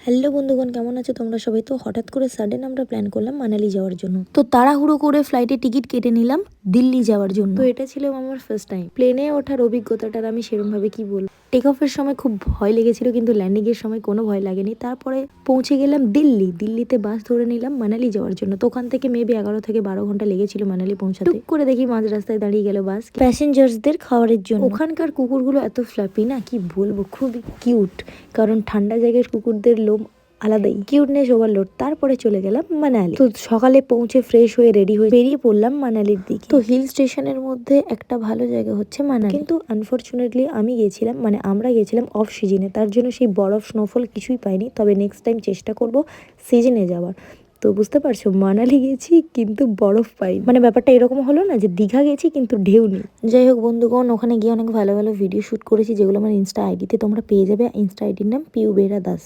Hello বন্ধুগণ, কেমন আছো তোমরা সবাই? তো হঠাৎ করে সাডেন আমরা প্ল্যান করলাম মানালি যাওয়ার জন্য। তো তাড়াহুড়ো করে ফ্লাইটে টিকিট কেটে নিলাম দিল্লি যাওয়ার জন্য। তো এটা ছিল আমার ফার্স্ট টাইম প্লেনে ওঠার অভিজ্ঞতাটার আমি সেরকম ভাবে কি বলবো। টেক অফের সময় খুব ভয় লেগেছিল, কিন্তু ল্যান্ডিং এর সময় কোনো ভয় লাগেনি। তারপরে পৌঁছে গেলাম দিল্লিতে বাস ধরে নিলাম মানালি যাওয়ার জন্য। তো ওখান থেকে মেবি 11 থেকে 12 ঘন্টা লেগেছিল মানালি পৌঁছাতে। টুক করে দেখি মাঝ রাস্তায় দাঁড়িয়ে গেল বাস প্যাসেঞ্জার্সদের খাবারের জন্য। ওখানকার কুকুরগুলো এত ফ্ল্যাপি না, কি বলবো, খুবই কিউট। কারণ ঠান্ডা জায়গায় কুকুরদের লোম আলাদাই, কিউটনেস ওভারলোড। তারপরে চলে গেলাম মানালি। তো সকালে পৌঁছে ফ্রেশ হয়ে রেডি হয়ে বেরিয়ে পড়লাম মানালির দিকে। তো হিল স্টেশনের মধ্যে একটা ভালো জায়গা হচ্ছে মানালি, কিন্তু আনফরচুনেটলি আমরা গেছিলাম অফ সিজনে, তার জন্য সেই বরফ স্নোফল কিছুই পাইনি। তবে নেক্সট টাইম চেষ্টা করব সিজনে যাওয়ার। তো বুঝতে পারছো, মানালি গেছি কিন্তু বরফ পাই, ব্যাপারটা এরকম হলো না যে দীঘা গেছি কিন্তু ঢেউ নেই। যাই হোক বন্ধুগণ, ওখানে গিয়ে অনেক ভালো ভালো ভিডিও শুট করেছি, যেগুলো আমার ইনস্টা আইডিতে তোমরা পেয়ে যাবে। ইনস্টা আইডির নাম পিউ বেরা দাস।